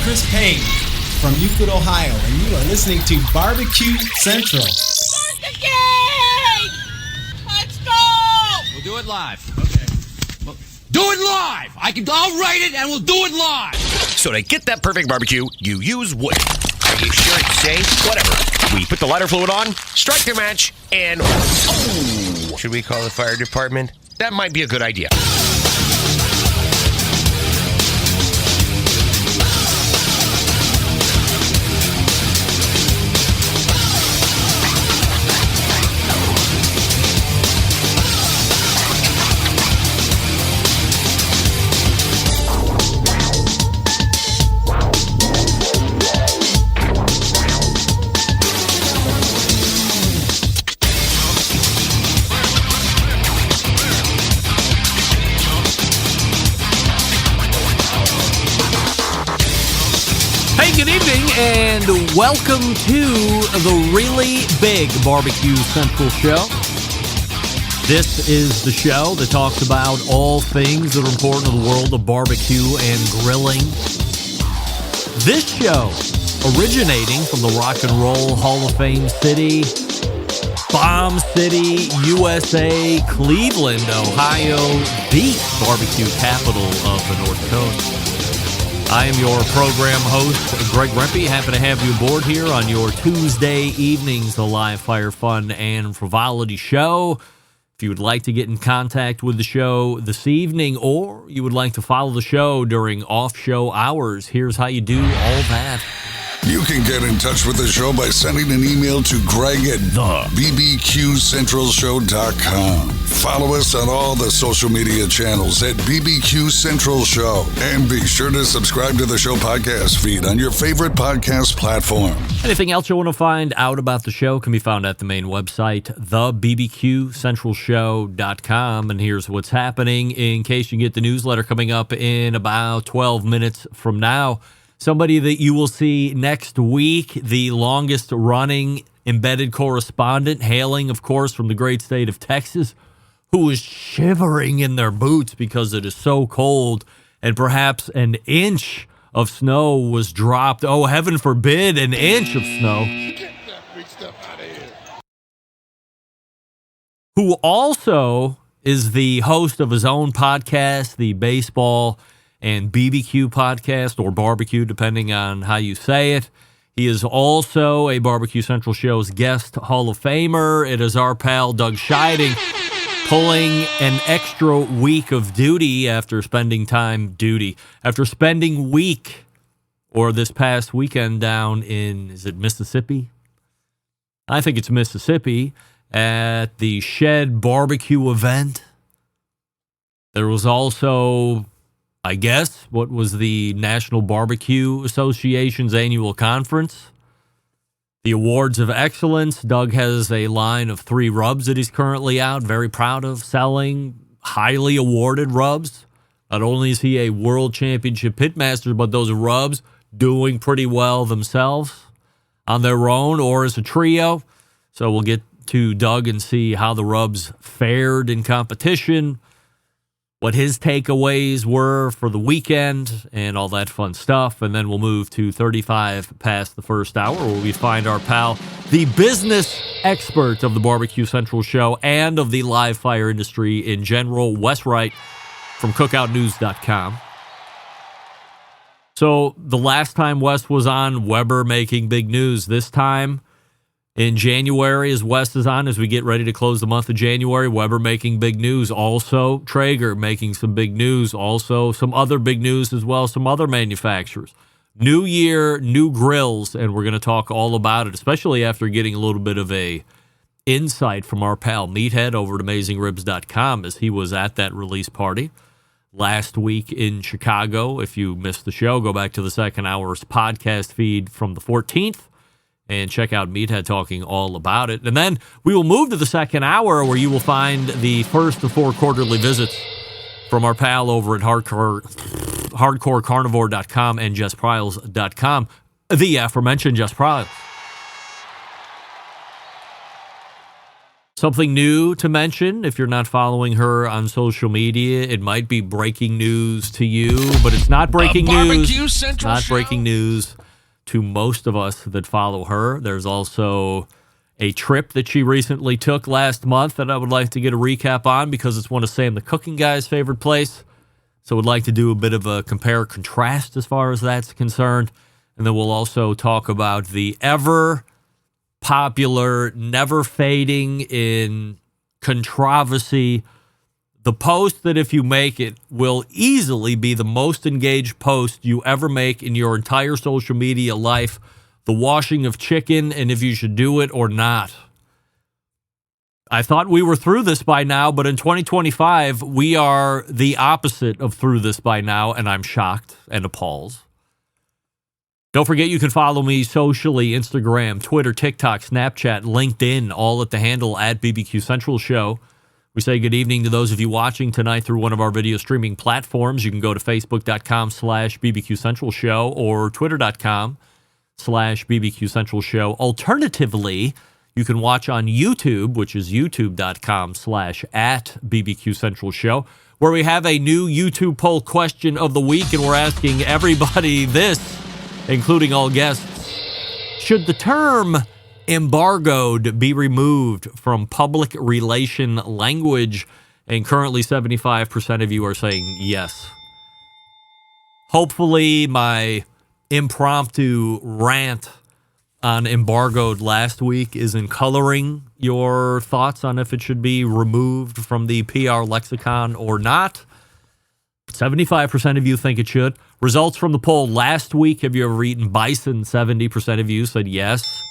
Chris Payne from Euclid, Ohio, and you are listening to Barbecue Central. Start the game! Let's go! We'll do it live. Okay. Well, do it live! I'll write it and we'll do it live! So to get that perfect barbecue, you use wood. Are you sure it's safe? Whatever. We put the lighter fluid on, strike the match, and... Oh! Should we call the fire department? That might be a good idea. Good evening and welcome to the really big Barbecue Central show. This is the show that talks about all things that are important in the world of barbecue and grilling. This show, originating from the Rock and Roll Hall of Fame city, Bomb City, USA, Cleveland, Ohio, the barbecue capital of the North Coast. I am your program host, Greg Rempe. Happy to have you aboard here on your Tuesday evenings, the live fire fun and frivolity show. If you would like to get in contact with the show this evening, or you would like to follow the show during off-show hours, here's how you do all that. You can get in touch with the show by sending an email to Greg at bbqcentralshow.com. Follow us on all the social media channels at BBQ Central Show. And be sure to subscribe to the show podcast feed on your favorite podcast platform. Anything else you want to find out about the show can be found at the main website, thebbqcentralshow.com. And here's what's happening in case you get the newsletter coming up in about 12 minutes from now. Somebody that you will see next week, the longest-running embedded correspondent, hailing, of course, from the great state of Texas, who is shivering in their boots because it is so cold, and perhaps an inch of snow was dropped. Oh, heaven forbid, an inch of snow. Get that big stuff out of here. Who also is the host of his own podcast, the Baseball and BBQ podcast, or barbecue, depending on how you say it. He is also a Barbecue Central Show's guest Hall of Famer. It is our pal Doug Scheiding pulling an extra week of duty after spending week, or this past weekend down in, is it Mississippi? I think it's Mississippi, at the Shed Barbecue event. There was also, I guess, what was the National Barbecue Association's annual conference. The Awards of Excellence. Doug has a line of 3 rubs that he's currently out, very proud of, selling highly awarded rubs. Not only is he a world championship pitmaster, but those rubs doing pretty well themselves on their own or as a trio. So we'll get to Doug and see how the rubs fared in competition, what his takeaways were for the weekend, and all that fun stuff. And then we'll move to 35 past the first hour, where we find our pal, the business expert of the Barbecue Central show and of the live fire industry in general, Wes Wright from cookoutnews.com. So the last time Wes was on, Weber making big news. This time in January, as Wes is on, as we get ready to close the month of January, Weber making big news. Also, Traeger making some big news. Also, some other big news as well, some other manufacturers. New year, new grills, and we're going to talk all about it, especially after getting a little bit of a insight from our pal Meathead over at AmazingRibs.com as he was at that release party last week in Chicago. If you missed the show, go back to the second hour's podcast feed from the 14th. And check out Meathead talking all about it. And then we will move to the second hour, where you will find the first of 4 quarterly visits from our pal over at hardcorecarnivore.com and JessPriles.com, the aforementioned Jess Priles. Something new to mention, if you're not following her on social media, it might be breaking news to you, but it's not breaking news. Central Not show? breaking news to most of us that follow her. There's also a trip that she recently took last month that I would like to get a recap on because it's one of Sam the Cooking Guy's favorite place. So would like to do a bit of a compare-contrast as far as that's concerned. And then we'll also talk about the ever-popular, never-fading in controversy, the post that if you make it will easily be the most engaged post you ever make in your entire social media life, the washing of chicken and if you should do it or not. I thought we were through this by now, but in 2025, we are the opposite of through this by now, and I'm shocked and appalled. Don't forget you can follow me socially, Instagram, Twitter, TikTok, Snapchat, LinkedIn, all at the handle at BBQ Central Show. We say good evening to those of you watching tonight through one of our video streaming platforms. You can go to facebook.com/BBQ Central Show or twitter.com/BBQ Central Show. Alternatively, you can watch on YouTube, which is youtube.com/@BBQ Central Show, where we have a new YouTube poll question of the week, and we're asking everybody this, including all guests. Should the term embargoed be removed from public relation language? And currently 75% of you are saying yes. Hopefully my impromptu rant on embargoed last week isn't coloring your thoughts on if it should be removed from the PR lexicon or not. 75% of you think it should. Results from the poll last week, have you ever eaten bison? 70% of you said yes,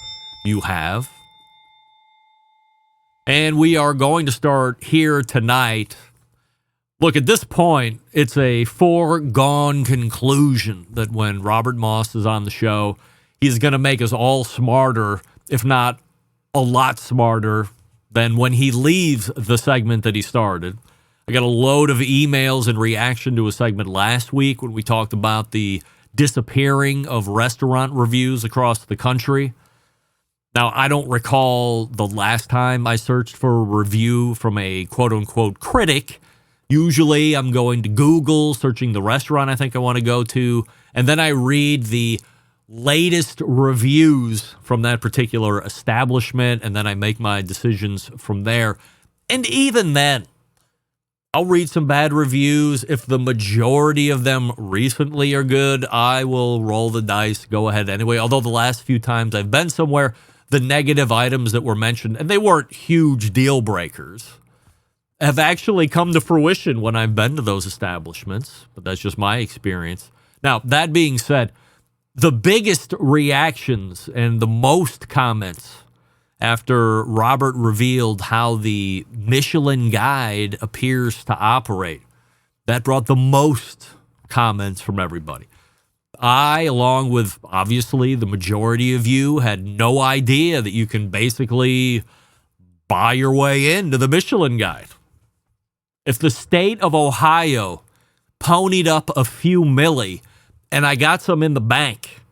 you have. And we are going to start here tonight. Look, at this point, it's a foregone conclusion that when Robert Moss is on the show, he's going to make us all smarter, if not a lot smarter, than when he leaves the segment that he started. I got a load of emails in reaction to a segment last week when we talked about the disappearing of restaurant reviews across the country. Now, I don't recall the last time I searched for a review from a quote-unquote critic. Usually, I'm going to Google, searching the restaurant I think I want to go to, and then I read the latest reviews from that particular establishment, and then I make my decisions from there. And even then, I'll read some bad reviews. If the majority of them recently are good, I will roll the dice, go ahead anyway. Although the last few times I've been somewhere, the negative items that were mentioned, and they weren't huge deal breakers, have actually come to fruition when I've been to those establishments. But that's just my experience. Now, that being said, the biggest reactions and the most comments after Robert revealed how the Michelin Guide appears to operate, that brought the most comments from everybody. I, along with obviously the majority of you, had no idea that you can basically buy your way into the Michelin Guide. If the state of Ohio ponied up a few milli and I got some in the bank,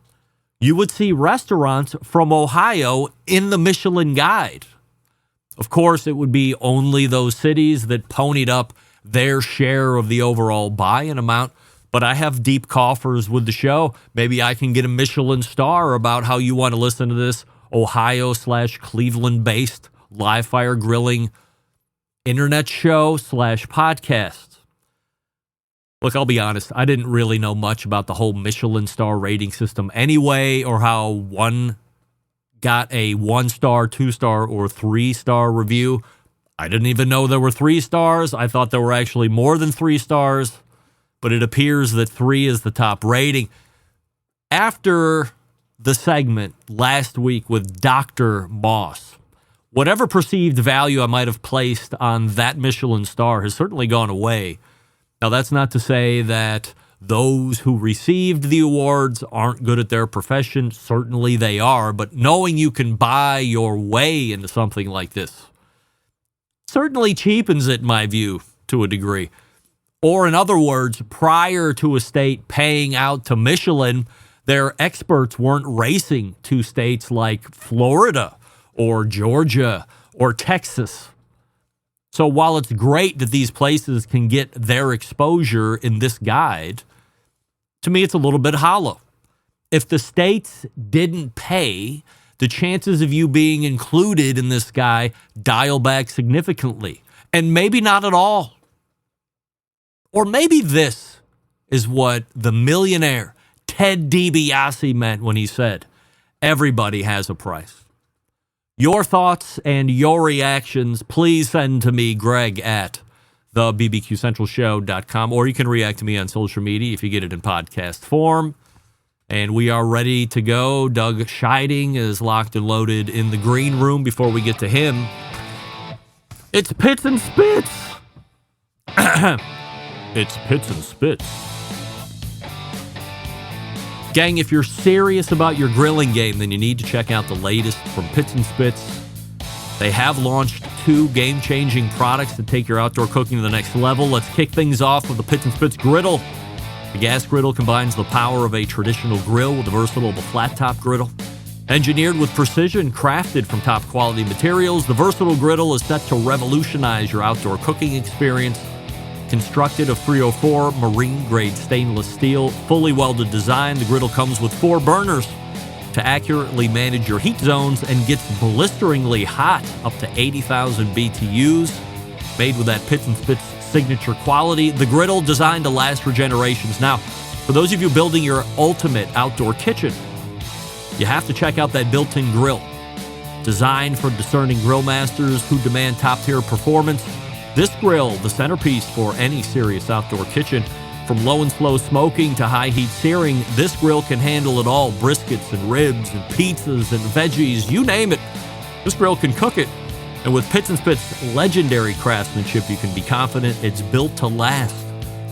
you would see restaurants from Ohio in the Michelin Guide. Of course, it would be only those cities that ponied up their share of the overall buy-in amount. But I have deep coffers with the show. Maybe I can get a Michelin star about how you want to listen to this Ohio/Cleveland-based live fire grilling internet show / podcast. Look, I'll be honest. I didn't really know much about the whole Michelin star rating system anyway, or how one got a 1-star, 2-star, or 3-star review. I didn't even know there were 3 stars. I thought there were actually more than 3 stars, but it appears that 3 is the top rating. After the segment last week with Dr. Moss, whatever perceived value I might have placed on that Michelin star has certainly gone away. Now, that's not to say that those who received the awards aren't good at their profession. Certainly they are, but knowing you can buy your way into something like this certainly cheapens it, in my view, to a degree. Or in other words, prior to a state paying out to Michelin, their experts weren't racing to states like Florida or Georgia or Texas So while it's great that these places can get their exposure in this guide, to me it's a little bit hollow. If the states didn't pay, the chances of you being included in this guy dial back significantly. And maybe not at all. Or maybe this is what the millionaire Ted DiBiase meant when he said, everybody has a price. Your thoughts and your reactions, please send to me, Greg, at thebbqcentralshow.com, or you can react to me on social media if you get it in podcast form. And we are ready to go. Doug Scheiding is locked and loaded in the green room. Before we get to him, it's Pits and Spits. It's Pits and Spits. Gang, if you're serious about your grilling game, then you need to check out the latest from Pits and Spits. They have launched 2 game-changing products to take your outdoor cooking to the next level. Let's kick things off with the Pits and Spits griddle. The gas griddle combines the power of a traditional grill with the versatile flat-top griddle. Engineered with precision, crafted from top-quality materials, the versatile griddle is set to revolutionize your outdoor cooking experience. Constructed of 304 marine-grade stainless steel, fully welded design, the griddle comes with 4 burners to accurately manage your heat zones and gets blisteringly hot up to 80,000 BTUs. Made with that Pits and Spits signature quality, the griddle designed to last for generations. Now, for those of you building your ultimate outdoor kitchen, you have to check out that built-in grill. Designed for discerning grill masters who demand top-tier performance, this grill, the centerpiece for any serious outdoor kitchen. From low and slow smoking to high heat searing, this grill can handle it all. Briskets and ribs and pizzas and veggies, you name it. This grill can cook it. And with Pits and Spits' legendary craftsmanship, you can be confident it's built to last.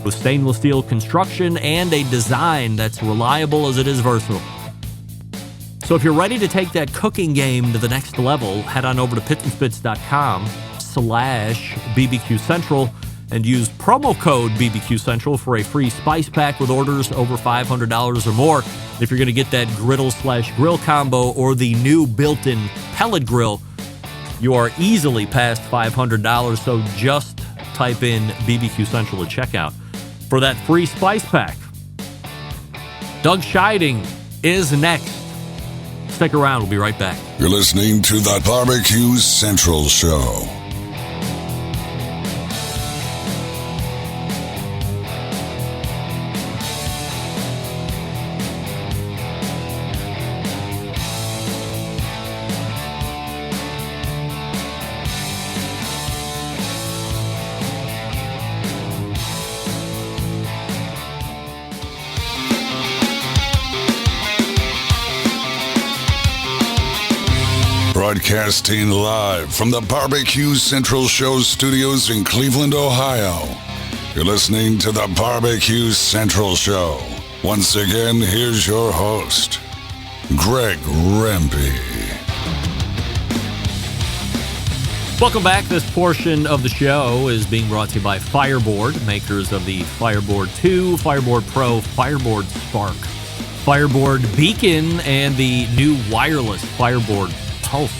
With stainless steel construction and a design that's reliable as it is versatile. So if you're ready to take that cooking game to the next level, head on over to pitsandspits.com/BBQ Central and use promo code BBQ Central for a free spice pack with orders over $500 or more. If you're going to get that griddle/grill combo or the new built-in pellet grill, you are easily past $500, so just type in BBQ Central at checkout for that free spice pack. Doug Scheiding is next. Stick around, we'll be right back. You're listening to the Barbecue Central Show. Broadcasting live from the Barbecue Central Show studios in Cleveland, Ohio. You're listening to the Barbecue Central Show. Once again, here's your host, Greg Rempe. Welcome back. This portion of the show is being brought to you by Fireboard, makers of the Fireboard 2, Fireboard Pro, Fireboard Spark, Fireboard Beacon, and the new wireless Fireboard Pulse.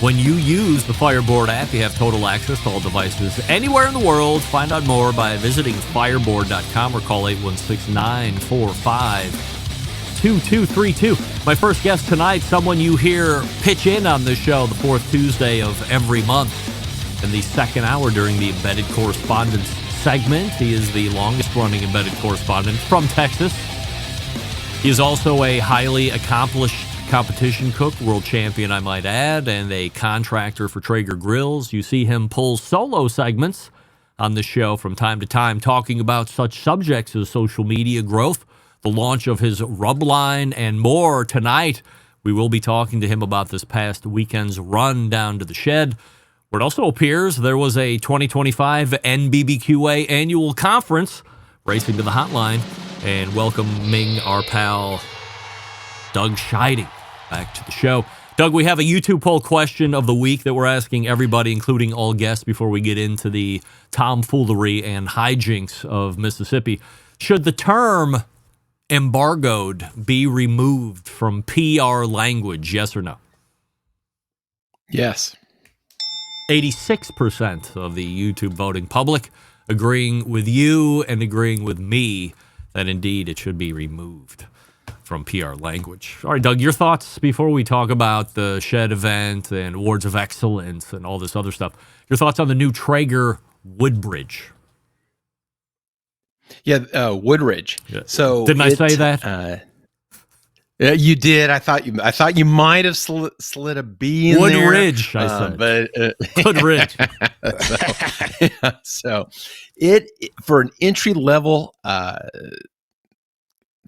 When you use the Fireboard app, you have total access to all devices anywhere in the world. Find out more by visiting fireboard.com or call 816-945-2232. My first guest tonight, someone you hear pitch in on this show the fourth Tuesday of every month in the second hour during the Embedded Correspondence segment. He is the longest-running embedded correspondent from Texas. He is also a highly accomplished competition cook, world champion, I might add, and a contractor for Traeger grills. You see him pull solo segments on the show from time to time, talking about such subjects as social media growth, the launch of his rub line, and more. Tonight, we will be talking to him about this past weekend's run down to the shed, where it also appears there was a 2025 NBBQA annual conference. Racing to the hotline and welcoming our pal Doug Scheiding back to the show. Doug, we have a YouTube poll question of the week that we're asking everybody, including all guests, before we get into the tomfoolery and hijinks of Mississippi. Should the term embargoed be removed from PR language, yes or no? Yes. 86% of the YouTube voting public agreeing with you and agreeing with me that indeed it should be removed from PR language. All right, Doug, your thoughts before we talk about the Shed event and Awards of Excellence and all this other stuff. Your thoughts on the new Traeger Woodbridge? Yeah, Woodridge. Yeah. So Didn't I say that? Yeah, you did. I thought you might have slid a B in there. Woodridge, I said. But Woodridge. so it for an entry level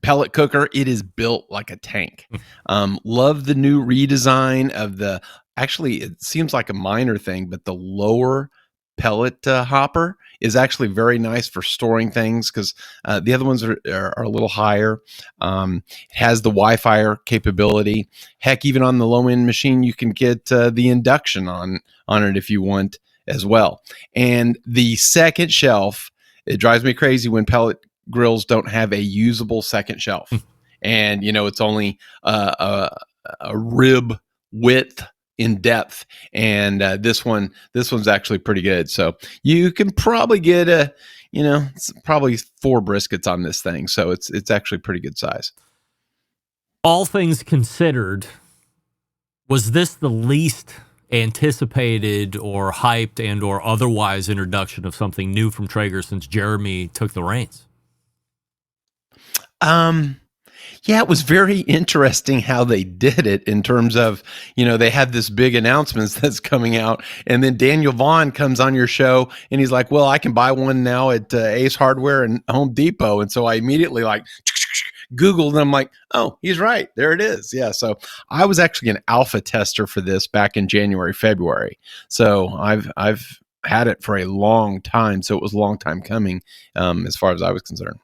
pellet cooker, it is built like a tank. Love the new redesign of the. Actually, it seems like a minor thing, but the lower pellet hopper is actually very nice for storing things because the other ones are a little higher. It has the Wi-Fi capability. Heck, even on the low-end machine, you can get the induction on it if you want as well. And the second shelf, it drives me crazy when pellet grills don't have a usable second shelf. And, it's only a rib width in depth, and this one's actually pretty good. So you can probably get it's probably 4 briskets on this thing. So it's actually pretty good size. All things considered, was this the least anticipated or hyped and or otherwise introduction of something new from Traeger since Jeremy took the reins? Yeah, it was very interesting how they did it in terms of, they had this big announcements that's coming out, and then Daniel Vaughn comes on your show and he's like, well, I can buy one now at Ace Hardware and Home Depot. And so I immediately Googled and I'm like, oh, he's right. There it is. Yeah. So I was actually an alpha tester for this back in January, February. So I've had it for a long time. So it was a long time coming as far as I was concerned.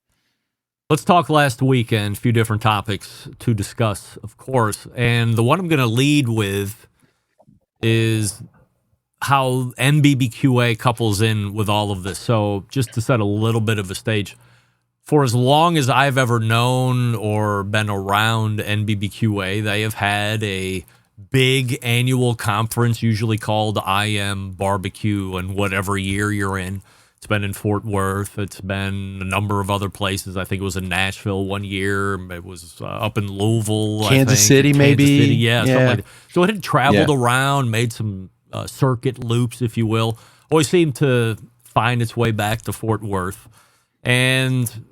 Let's talk last weekend, a few different topics to discuss, of course. And the one I'm going to lead with is how NBBQA couples in with all of this. So just to set a little bit of a stage, for as long as I've ever known or been around NBBQA, they have had a big annual conference, usually called IM Barbecue, and whatever year you're in. It's been in Fort Worth. It's been a number of other places. I think it was in Nashville one year. It was up in Louisville. Kansas City, maybe. Kansas City, yeah. Something like that. So it had traveled around, made some circuit loops, if you will. Always seemed to find its way back to Fort Worth. And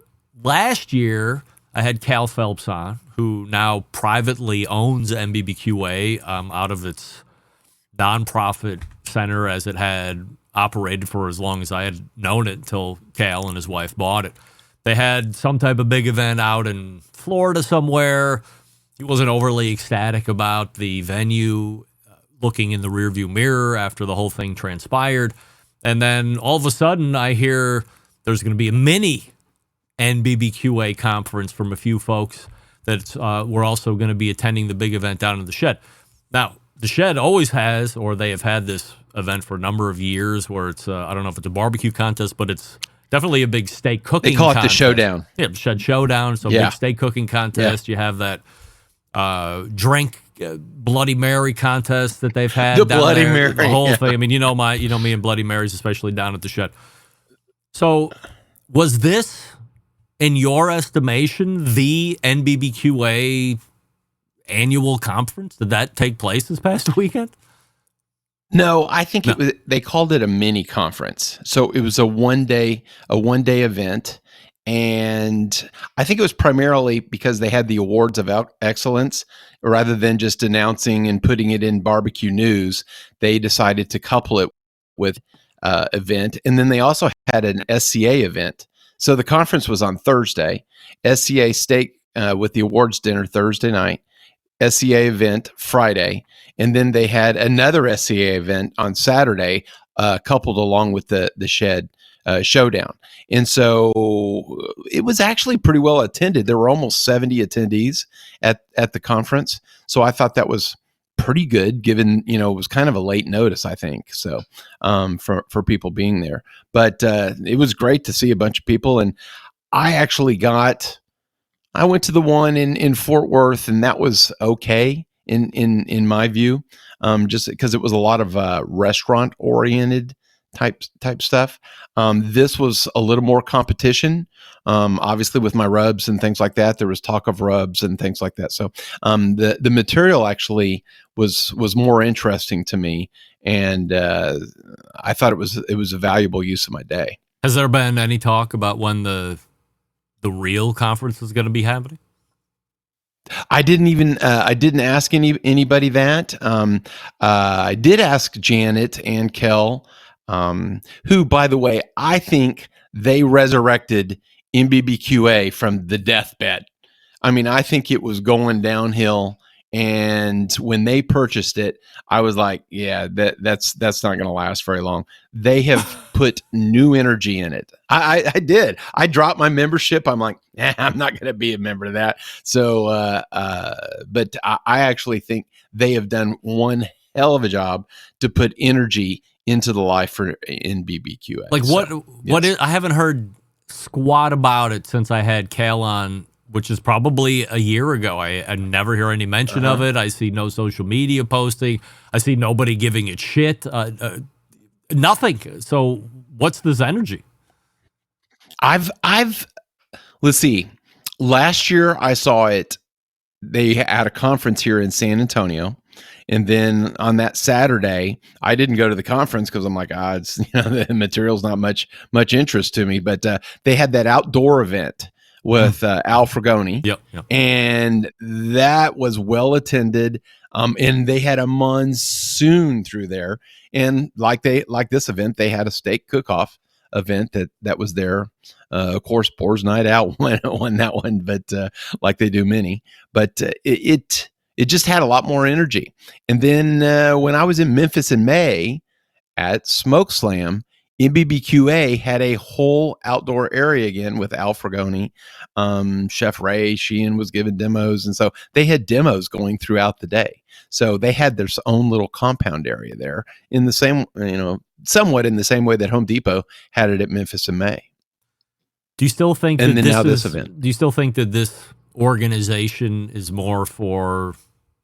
last year, I had Cal Phelps on, who now privately owns NBBQA out of its nonprofit center, as it had operated for as long as I had known it until Cal and his wife bought it. They had some type of big event out in Florida somewhere. He wasn't overly ecstatic about the venue, looking in the rearview mirror after the whole thing transpired. And then all of a sudden I hear there's going to be a mini NBBQA conference from a few folks that were also going to be attending the big event down in the Shed. Now, the Shed always has, or they have had this event for a number of years where it's, I don't know if it's a barbecue contest, but it's definitely a big steak cooking contest. They call it the Showdown. Yeah, Shed Showdown. So big steak cooking contest. Yeah. You have that drink Bloody Mary contest that they've had. The down Bloody there, Mary. The whole thing. I mean, you know me and Bloody Marys, especially down at the Shed. So was this, in your estimation, the NBBQA annual conference? Did that take place this past weekend? No, I think it was. They called it a mini conference, so it was a one day event, and I think it was primarily because they had the Awards of Excellence, rather than just announcing and putting it in barbecue news. They decided to couple it with event, and then they also had an SCA event. So the conference was on Thursday, SCA steak with the awards dinner Thursday night, SCA event Friday, and then they had another SCA event on Saturday, coupled along with the Shed Showdown. And so it was actually pretty well attended. There were almost 70 attendees at the conference. So I thought that was pretty good, given, it was kind of a late notice, I think, so for people being there. But it was great to see a bunch of people. And I went to the one in Fort Worth, and that was okay. in my view, just because it was a lot of restaurant oriented type stuff. This was a little more competition. Obviously, with my rubs and things like that, there was talk of rubs and things like that. So the material actually was more interesting to me, and I thought it was a valuable use of my day. Has there been any talk about when the real conference is going to be happening? I didn't ask anybody that. I did ask Janet and Kel, who, by the way, I think they resurrected MBBQA from the deathbed. I mean, I think it was going downhill, and when they purchased it, I was like, yeah, that's not going to last very long. They have put new energy in it. I did. I dropped my membership. I'm like, I'm not going to be a member of that. So, but I actually think they have done one hell of a job to put energy into the life in BBQA. Like what is, I haven't heard squat about it since I had Cal on, which is probably a year ago. I never hear any mention of it. I see no social media posting. I see nobody giving it shit. Nothing. So what's this energy? Let's see. Last year I saw it. They had a conference here in San Antonio. And then on that Saturday, I didn't go to the conference because I'm like, it's, the material's not much interest to me. But they had that outdoor event with Al Fragoni. Yep. And that was well attended. And they had a monsoon through there. And like this event, they had a steak cook-off event that was there. Of course, Boar's Night Out won that one, but like they do many. But it just had a lot more energy. And then when I was in Memphis in May at Smoke Slam, MBBQA had a whole outdoor area again with Al Fragoni. Chef Ray Sheehan was giving demos. And so they had demos going throughout the day. So they had their own little compound area there in the same, somewhat in the same way that Home Depot had it at Memphis in May. Do you still think and that then this event? Do you still think that this organization is more for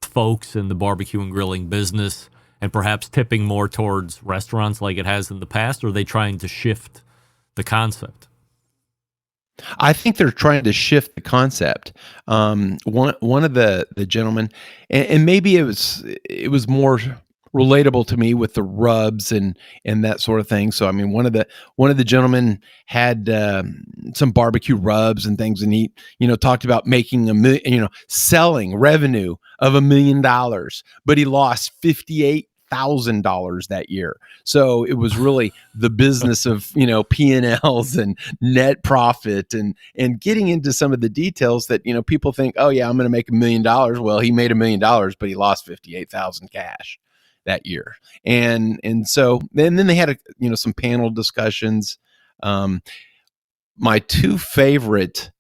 folks in the barbecue and grilling business and perhaps tipping more towards restaurants like it has in the past, or are they trying to shift the concept? I think they're trying to shift the concept. One of the gentlemen, and maybe it was more relatable to me with the rubs and that sort of thing. So I mean, one of the gentlemen had some barbecue rubs and things, and he talked about making selling revenue of $1 million, but he lost $58,000 that year. So it was really the business of P&Ls and net profit and getting into some of the details that people think, oh yeah, I'm going to make $1 million. Well, he made $1 million, but he lost 58,000 cash that year. And so then they had some panel discussions. My two favorite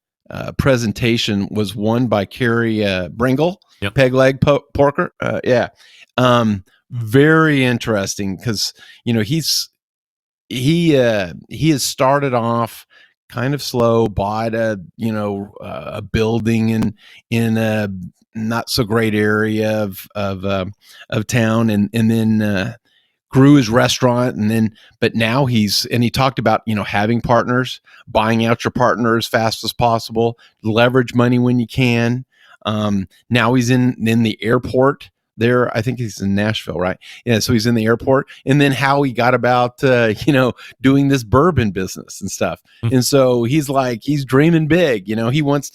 presentation was one by Carrie Bringle, Yep. Peg Leg Porker. Very interesting because he has started off kind of slow, bought a building in a not so great area of town, and then grew his restaurant, but now he talked about having partners, buying out your partner as fast as possible, leverage money when you can. Now he's in the airport there. I think he's in Nashville, right? Yeah. So he's in the airport, and then how he got about, doing this bourbon business and stuff. Mm-hmm. And so he's dreaming big, he wants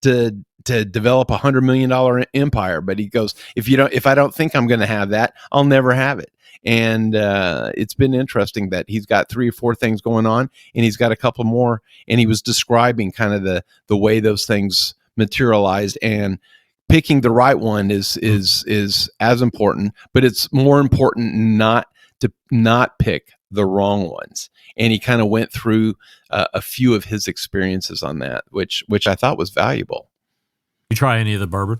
to develop $100 million empire, but he goes, if I don't think I'm going to have that, I'll never have it. And it's been interesting that he's got 3 or 4 things going on, and he's got a couple more. And he was describing kind of the way those things materialized, and picking the right one is as important, but it's more important not to pick the wrong ones. And he kind of went through a few of his experiences on that, which I thought was valuable. You try any of the bourbon?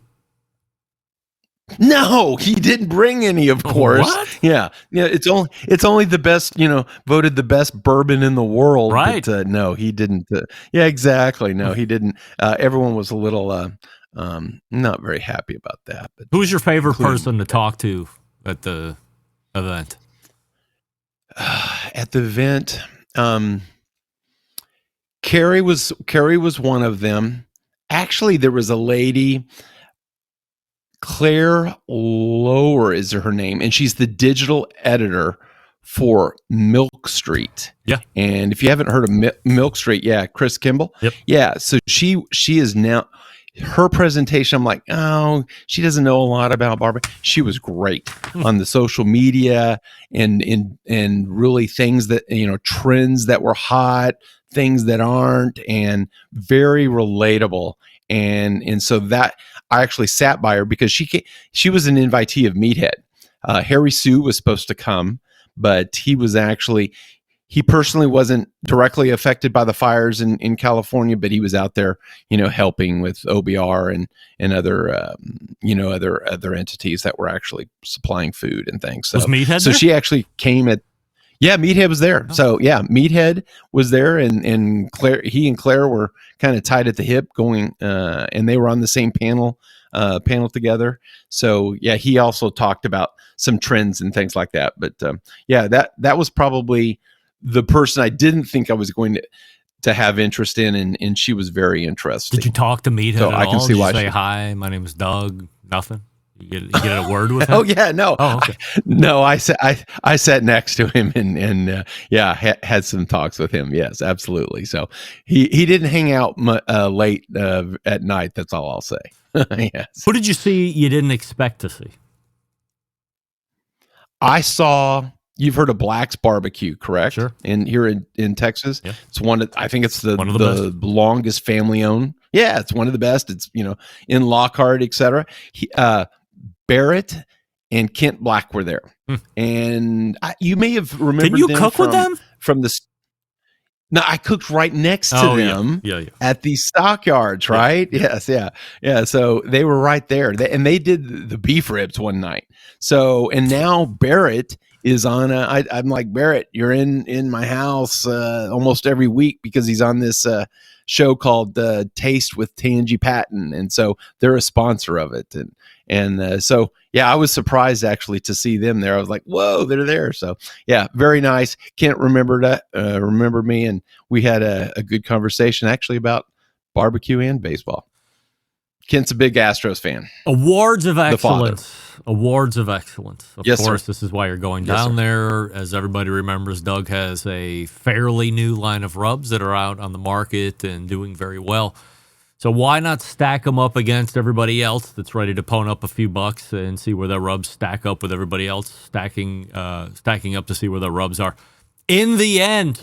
No, he didn't bring any, of course. What? Yeah. It's only the best, voted the best bourbon in the world. Right. But, no, he didn't. Yeah, exactly. No, he didn't. Everyone was a little Not very happy about that. But Who's your favorite including- person to talk to at the event? At the event, Carrie was one of them. Actually, there was a lady, Claire Lower is her name, and she's the digital editor for Milk Street. Yeah. And if you haven't heard of Milk Street, yeah, Chris Kimball. Yep. Yeah. So she is now, her presentation, I'm like, oh, she doesn't know a lot about barbecue. She was great on the social media and really things that, trends that were hot, things that aren't, and very relatable. And so that I actually sat by her because she was an invitee of Meathead. Harry Sue was supposed to come, but he personally wasn't directly affected by the fires in California, but he was out there, helping with OBR and other, other entities that were actually supplying food and things. So, Was Meathead so there? she actually came yeah, Meathead was there. So yeah, Meathead was there, and Claire, he and Claire were kind of tied at the hip going, and they were on the same panel together. So yeah, he also talked about some trends and things like that. But yeah, that was probably the person I didn't think I was going to have interest in, and she was very interesting. Did you talk to Meathead So at I all? can see Did you why say, she- hi, my name is Doug? Nothing? You get a word with him? Oh yeah, no, Oh, okay. no. I sat next to him and had some talks with him. Yes, absolutely. So he didn't hang out late at night. That's all I'll say. Yes, Who did you see you didn't expect to see? I saw. You've heard of Black's Barbecue, correct? Sure. Here in Texas, Yeah. it's one. I think it's the One of the longest family owned. Yeah, it's one of the best. It's in Lockhart, etc. Barrett and Kent Black were there, and you may have remembered. Can you them cook with them? from the? No, I cooked right next to Oh, them yeah. at the stockyards, right? Yes, yeah. So they were right there, and they did the beef ribs one night. So, and now Barrett is on. I'm like, Barrett, you're in my house almost every week because he's on this show called Taste with Tangi Patton, and so they're a sponsor of it, and so yeah, I was surprised actually to see them there. I was like, whoa, they're there. So yeah, very nice. Kent remember me, and we had a good conversation actually about barbecue and baseball. Kent's a big Astros fan. Awards of The father. excellence. Awards of excellence. Of Yes, course, sir. this is why you're going Yes, down sir. there. As everybody remembers, Doug has a fairly new line of rubs that are out on the market and doing very well. So why not stack them up against everybody else that's ready to pony up a few bucks and see where their rubs stack up with everybody else stacking up to see where their rubs are. In the end,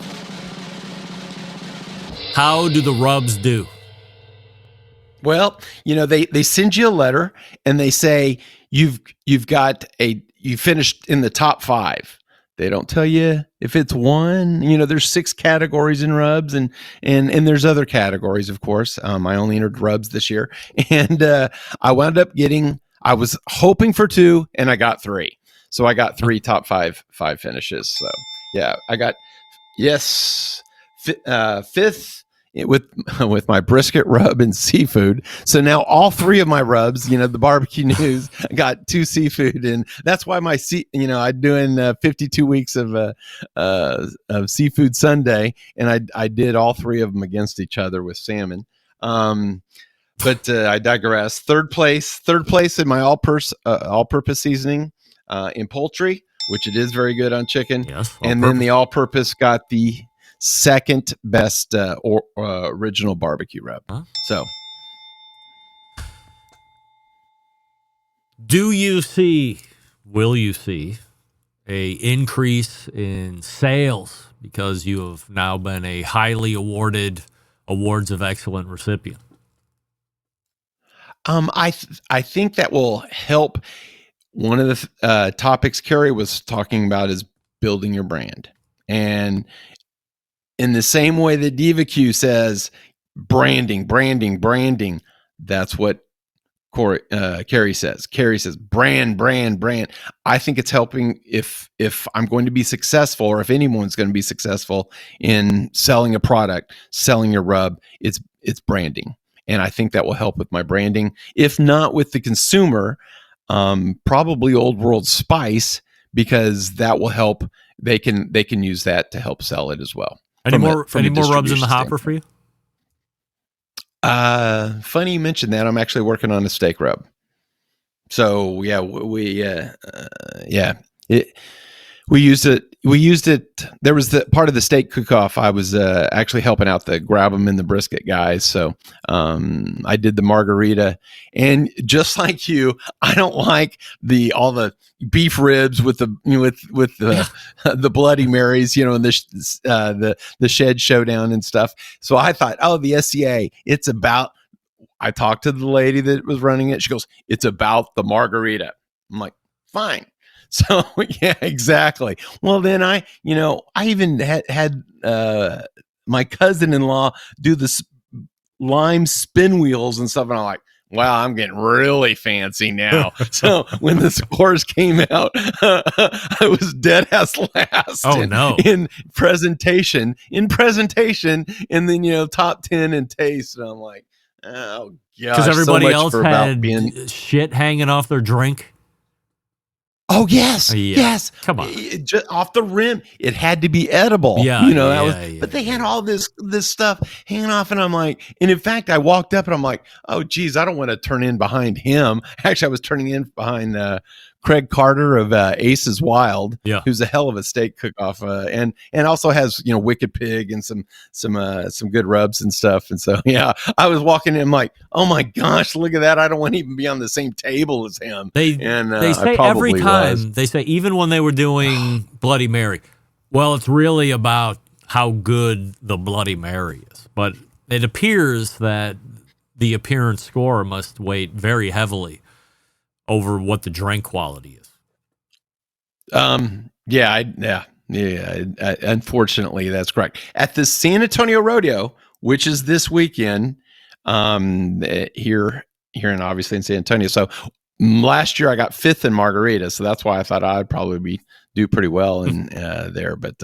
how do the rubs do? Well, they send you a letter and they say you finished in the top 5. They don't tell you if it's one. There's 6 categories in rubs, and there's other categories, of course. I only entered rubs this year, and I wound up getting. I was hoping for 2, and I got 3. So I got 3 top 5 finishes. So yeah, I got fifth with my brisket rub and seafood. So now all 3 of my rubs, the barbecue news, got 2 seafood, and that's why I'm doing 52 weeks of seafood Sunday, and I did all 3 of them against each other with salmon. But I digress. Third place in my all-purpose seasoning in poultry, which it is very good on chicken. Yes. And then the all-purpose got the second best original barbecue rub. Huh? So, will you see a increase in sales because you have now been a highly awarded Awards of Excellence recipient? I think that will help. One of the topics Carrie was talking about is building your brand, and in the same way that DivaQ says branding, that's what Carrie says. Carrie says brand. I think it's helping if I'm going to be successful, or if anyone's going to be successful in selling a product, selling your rub, it's branding. And I think that will help with my branding. If not with the consumer, probably Old World Spice, because that will help. They can use that to help sell it as well. Any more rubs in the hopper for you? Funny you mentioned that. I'm actually working on a steak rub. So yeah, we used it. There was the part of the steak cook-off. I was actually helping out the grab them in the brisket guys. So I did the margarita, and just like you, I don't like all the beef ribs with the with the Bloody Marys, and the shed showdown and stuff. So I thought, the SCA, it's about. I talked to the lady that was running it. She goes, "It's about the margarita." I'm like, fine. So yeah, exactly. Well, then I even had my cousin-in-law do the lime spin wheels and stuff, and I'm like, wow, I'm getting really fancy now. So when the scores came out, I was dead ass last. In presentation, and then top 10 in taste, and I'm like, oh god, because everybody else had shit hanging off their drink. Oh yes, yeah. Yes. Come on, just off the rim, it had to be edible. Yeah, but they had all this stuff hanging off, and I'm like, and in fact, I walked up and I'm like, oh geez, I don't want to turn in behind him. Actually, I was turning in behind Craig Carter of Aces Wild, who's a hell of a steak cook-off, and also has Wicked Pig and some good rubs and stuff. And so yeah, I was walking in, I'm like, oh my gosh, look at that! I don't want to even be on the same table as him. They say every time they say, even when they were doing Bloody Mary, well, it's really about how good the Bloody Mary is. But it appears that the appearance score must weigh very heavily over what the drink quality is. Unfortunately, that's correct. At the San Antonio Rodeo, which is this weekend, here and obviously in San Antonio. So last year I got 5th in margarita, so that's why I thought I'd probably do pretty well in there. But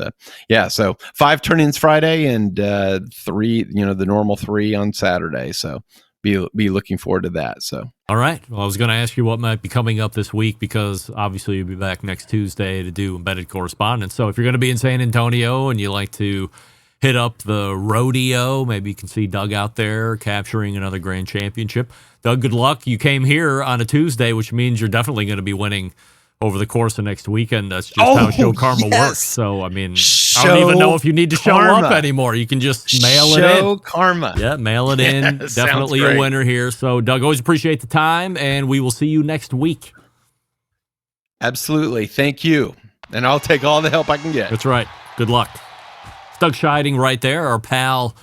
so 5 turn-ins Friday and 3, the normal 3 on Saturday. So be looking forward to that. So all right. Well, I was going to ask you what might be coming up this week, because obviously you'll be back next Tuesday to do embedded correspondence. So if you're going to be in San Antonio and you like to hit up the rodeo, maybe you can see Doug out there capturing another grand championship. Doug, good luck. You came here on a Tuesday, which means you're definitely going to be winning over the course of next weekend. That's just how Show Karma works. So, I mean, I don't even know if you need to show up anymore. You can just mail it in. Show Karma. Yeah, mail it in. Definitely a winner here. So, Doug, always appreciate the time, and we will see you next week. Absolutely. Thank you. And I'll take all the help I can get. That's right. Good luck. It's Doug Scheiding right there, our pal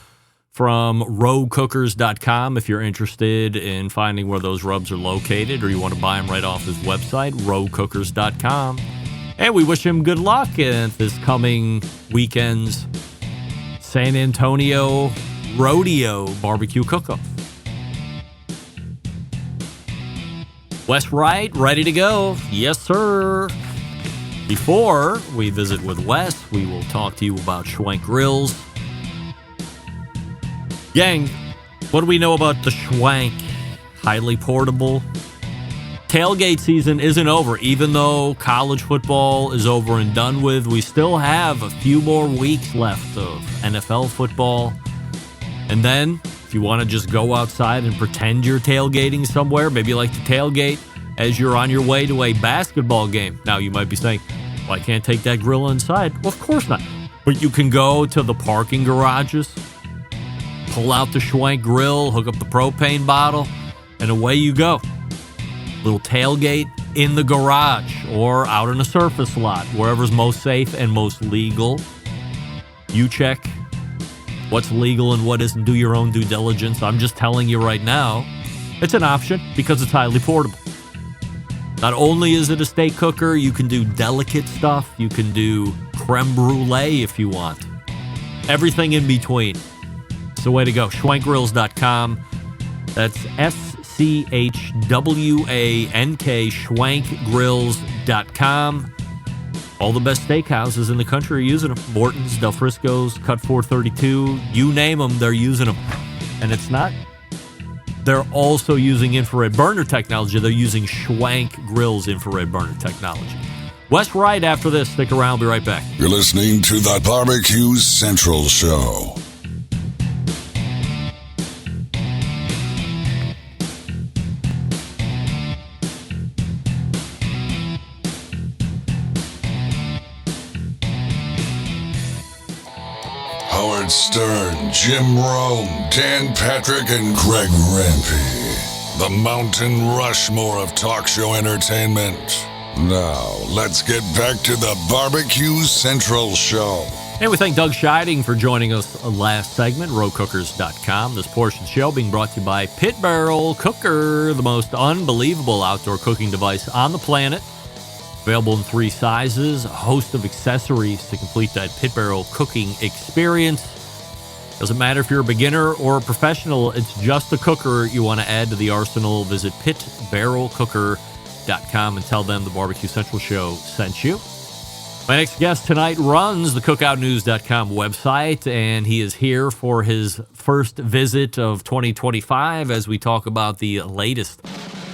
from roguecookers.com. If you're interested in finding where those rubs are located, or you want to buy them right off his website, roguecookers.com. And we wish him good luck at this coming weekend's San Antonio Rodeo Barbecue Cook-Off. Wes Wright, ready to go. Yes, sir. Before we visit with Wes, we will talk to you about Schwenk Grills. Gang, what do we know about the Schwenk? Highly portable. Tailgate season isn't over. Even though college football is over and done with, we still have a few more weeks left of NFL football. And then, if you want to just go outside and pretend you're tailgating somewhere, maybe you like to tailgate as you're on your way to a basketball game. Now, you might be saying, well, I can't take that grill inside. Well, of course not. But you can go to the parking garages, pull out the Schwenk grill, hook up the propane bottle, and away you go. Little tailgate in the garage or out in a surface lot, wherever's most safe and most legal. You check what's legal and what isn't. Do your own due diligence. I'm just telling you right now, it's an option because it's highly portable. Not only is it a steak cooker, you can do delicate stuff. You can do creme brulee if you want. Everything in between. It's the way to go. Schwenkgrills.com. That's SCHWANK, Schwenkgrills.com. All the best steakhouses in the country are using them. Morton's, Del Frisco's, Cut 432, you name them, they're using them. And it's not they're also using infrared burner technology. They're using Schwank Grill's infrared burner technology. Wes Wright after this. Stick around. We'll be right back. You're listening to the Barbecue Central Show. Howard Stern, Jim Rome, Dan Patrick, and Greg Rempe. The Mountain Rushmore of talk show entertainment. Now, let's get back to the Barbecue Central Show. And we thank Doug Scheiding for joining us last segment, rowcookers.com. This portion of the show being brought to you by Pit Barrel Cooker, the most unbelievable outdoor cooking device on the planet. Available in 3 sizes, a host of accessories to complete that Pit Barrel cooking experience. Doesn't matter if you're a beginner or a professional, it's just a cooker you want to add to the arsenal. Visit pitbarrelcooker.com and tell them the Barbecue Central Show sent you. My next guest tonight runs the cookoutnews.com website, and he is here for his first visit of 2025 as we talk about the latest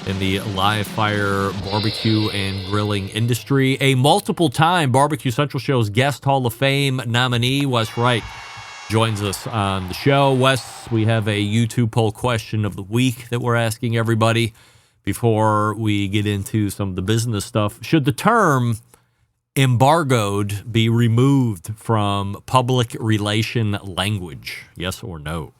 in the live fire barbecue and grilling industry. A multiple-time Barbecue Central Show's Guest Hall of Fame nominee, Wes Wright, joins us on the show. Wes, we have a YouTube poll question of the week that we're asking everybody before we get into some of the business stuff. Should the term embargoed be removed from public relation language? Yes or no?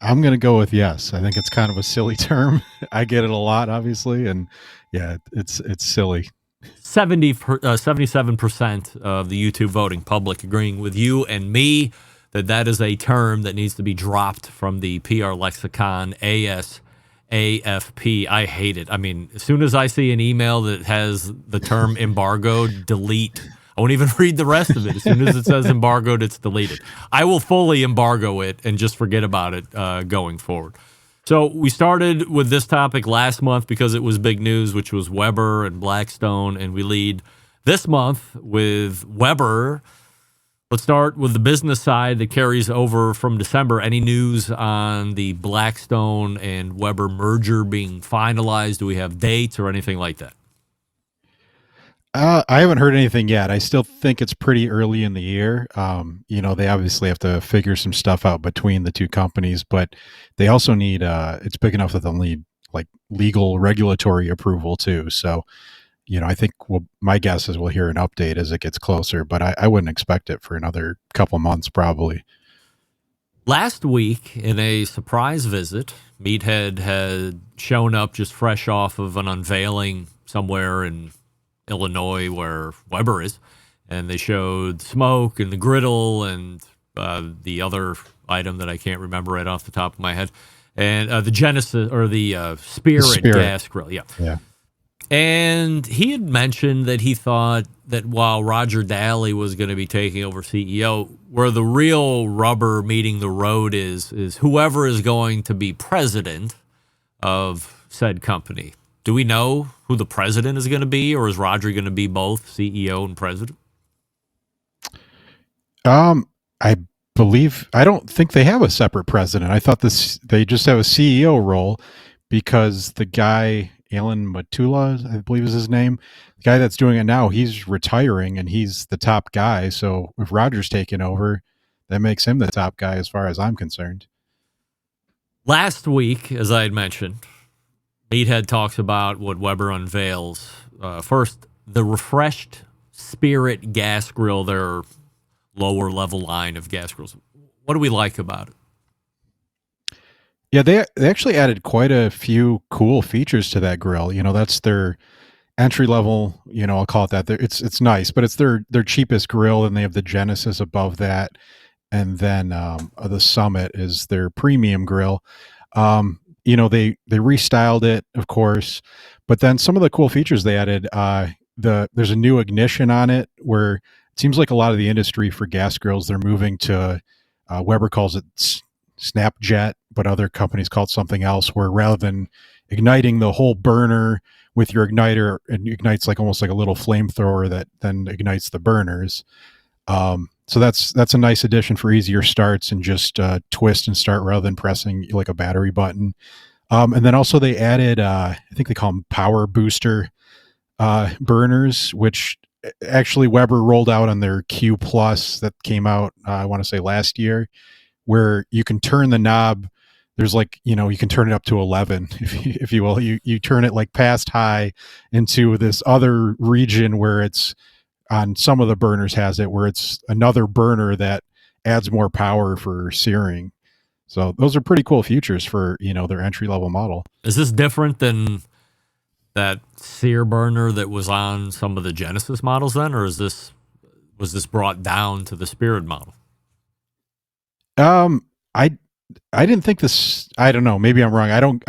I'm going to go with yes. I think it's kind of a silly term. I get it a lot, obviously, and yeah, it's silly. 77% of the YouTube voting public agreeing with you and me that is a term that needs to be dropped from the PR lexicon, ASAFP. I hate it. I mean, as soon as I see an email that has the term embargoed, delete. I won't even read the rest of it. As soon as it says embargoed, it's deleted. I will fully embargo it and just forget about it going forward. So we started with this topic last month because it was big news, which was Weber and Blackstone, and we lead this month with Weber. Let's start with the business side that carries over from December. Any news on the Blackstone and Weber merger being finalized? Do we have dates or anything like that? I haven't heard anything yet. I still think it's pretty early in the year. They obviously have to figure some stuff out between the two companies, but they also need, it's big enough that they'll need like legal regulatory approval too. So, I think my guess is we'll hear an update as it gets closer, but I wouldn't expect it for another couple months probably. Last week, in a surprise visit, Meathead had shown up just fresh off of an unveiling somewhere in Illinois where Weber is, and they showed smoke and the griddle and the other item that I can't remember right off the top of my head, and the Genesis or the Spirit gas grill. Yeah. And he had mentioned that he thought that while Roger Daly was going to be taking over CEO, where the real rubber meeting the road is whoever is going to be president of said company. Do we know who the president is going to be, or is Roger going to be both CEO and president? I don't think they have a separate president. I thought they just have a CEO role because the guy, Alan Matula, I believe is his name, the guy that's doing it now, he's retiring and he's the top guy. So if Roger's taking over, that makes him the top guy as far as I'm concerned. Last week, as I had mentioned, Meathead talks about what Weber unveils. First, the refreshed Spirit gas grill, their lower level line of gas grills. What do we like about it? Yeah, they actually added quite a few cool features to that grill. That's their entry level, I'll call it that. It's nice, but it's their cheapest grill, and they have the Genesis above that. And then the Summit is their premium grill. They restyled it, of course, but then some of the cool features they added, there's a new ignition on it where it seems like a lot of the industry for gas grills, they're moving to, Weber calls it Snapjet, but other companies call it something else, where rather than igniting the whole burner with your igniter, it ignites almost like a little flamethrower that then ignites the burners. So that's a nice addition for easier starts and just twist and start rather than pressing like a battery button. And then also they added, I think they call them power booster burners, which actually Weber rolled out on their Q Plus that came out, I want to say last year, where you can turn the knob. There's like, you can turn it up to 11, if you will. You turn it like past high into this other region where it's on some of the burners has it, where it's another burner that adds more power for searing. So those are pretty cool features for, their entry level model. Is this different than that sear burner that was on some of the Genesis models then, or was this brought down to the Spirit model? I didn't think this. I don't know. Maybe I'm wrong. I don't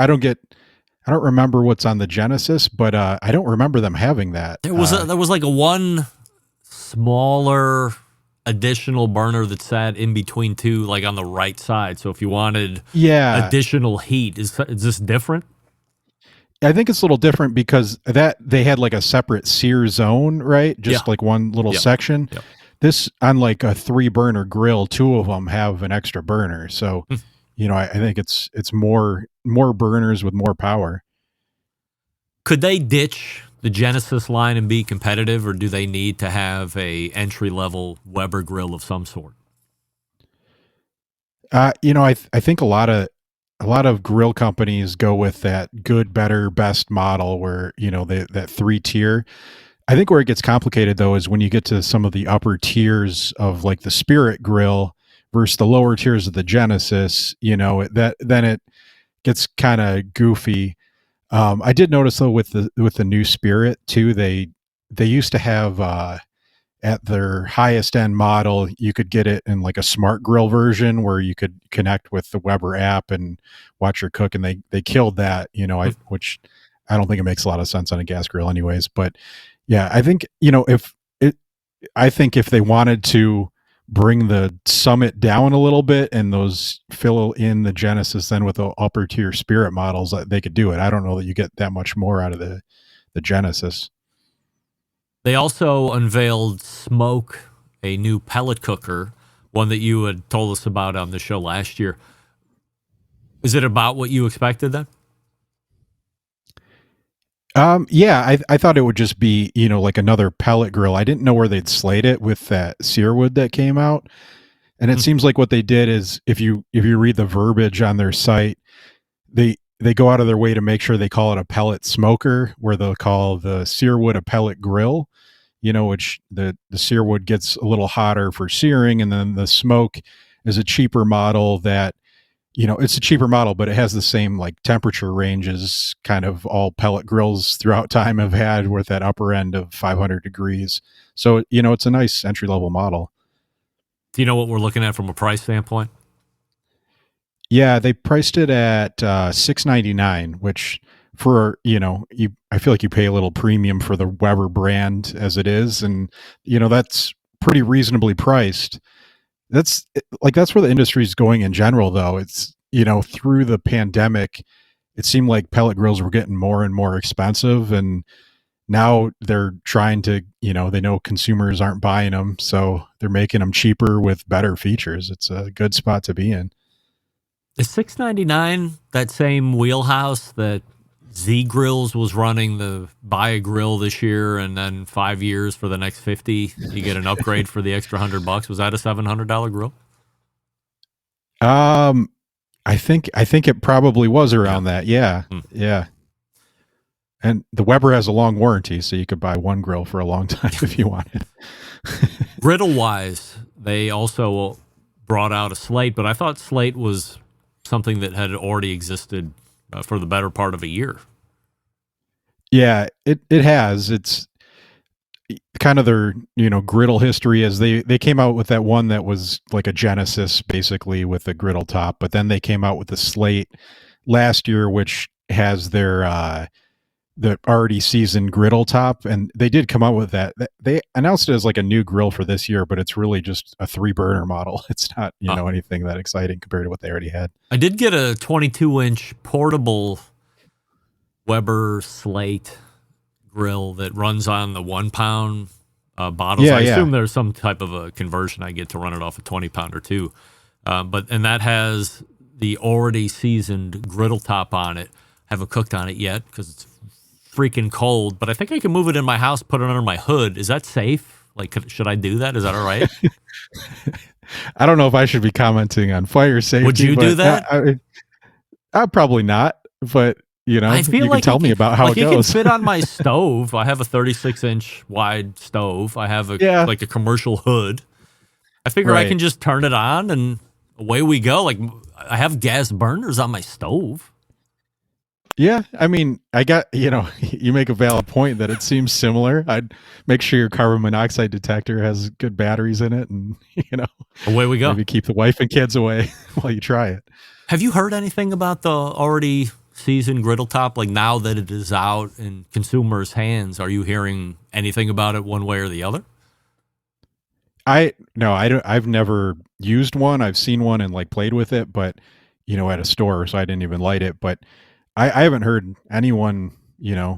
remember what's on the Genesis, but I don't remember them having that. There was like a one smaller additional burner that sat in between two, like on the right side. So if you wanted additional heat, is this different? I think it's a little different because that they had like a separate sear zone, right? Just like one little section. Yep. This, on like a 3-burner grill, 2 of them have an extra burner. So, I think it's more burners with more power. Could they ditch the Genesis line and be competitive, or do they need to have a entry-level Weber grill of some sort? I think a lot of grill companies go with that good, better, best model where, that 3-tier. I think where it gets complicated though is when you get to some of the upper tiers of like the Spirit grill versus the lower tiers of the Genesis, then it gets kind of goofy. I did notice though with the new Spirit too, they used to have at their highest end model, you could get it in like a smart grill version where you could connect with the Weber app and watch your cook, and they killed that, which I don't think it makes a lot of sense on a gas grill anyways. But yeah, I think, if they wanted to bring the Summit down a little bit and those fill in the Genesis then with the upper tier Spirit models, they could do it. I don't know that you get that much more out of the Genesis. They also unveiled Smoke, a new pellet cooker, one that you had told us about on the show last year. Is it about what you expected then? Yeah, I thought it would just be, like another pellet grill. I didn't know where they'd slate it with that Searwood that came out. And it seems like what they did is if you read the verbiage on their site, they go out of their way to make sure they call it a pellet smoker, where they'll call the Searwood a pellet grill, which the Searwood gets a little hotter for searing. And then the Smoke is a cheaper model that, it's a cheaper model, but it has the same like temperature ranges kind of all pellet grills throughout time have had, with that upper end of 500 degrees. So, it's a nice entry level model. Do you know what we're looking at from a price standpoint? Yeah, they priced it at $699, which for, I feel like you pay a little premium for the Weber brand as it is. And, that's pretty reasonably priced. That's where the industry is going in general, though. It's, through the pandemic, it seemed like pellet grills were getting more and more expensive. And now they're trying to, they know consumers aren't buying them. So they're making them cheaper with better features. It's a good spot to be in. Is $699 that same wheelhouse that Z Grills was running, the buy a grill this year and then 5 years for the next 50, you get an upgrade for the extra $100? Was that a $700 grill? I think it probably was around that. Yeah. Yeah. And the Weber has a long warranty, so you could buy one grill for a long time if you wanted. Griddle wise, they also brought out a slate, but I thought slate was something that had already existed for the better part of a year. Yeah, it has. It's kind of their, griddle history, as they came out with that one that was like a Genesis basically with a griddle top, but then they came out with the slate last year, which has their the already seasoned griddle top, and they did come out with that. They announced it as like a new grill for this year, but it's really just a 3-burner model. It's not, anything that exciting compared to what they already had. I did get a 22-inch portable Weber slate grill that runs on the 1-pound bottles. Yeah, I yeah. assume there's some type of a conversion I get to run it off a 20-pounder too. And that has the already seasoned griddle top on it. Haven't cooked on it yet because it's freaking cold, but I think I can move it in my house, put it under my hood. Is that safe? Like, should I do that? Is that all right? I don't know if I should be commenting on fire safety. Would you do that? I probably not, but I feel you like can tell me about how it can goes. fit on my stove. I have a 36-inch wide stove. I have a commercial hood. I figure I Right. can just turn it on and away we go. Like, I have gas burners on my stove. Yeah, I mean, I got, you make a valid point that it seems similar. I'd make sure your carbon monoxide detector has good batteries in it and, Away we go. maybe keep the wife and kids away while you try it. Have you heard anything about the already seasoned griddle top? Like, now that it is out in consumers' hands, are you hearing anything about it one way or the other? No, I don't. I've never used one. I've seen one and like played with it, but at a store, so I didn't even light it. But I haven't heard anyone,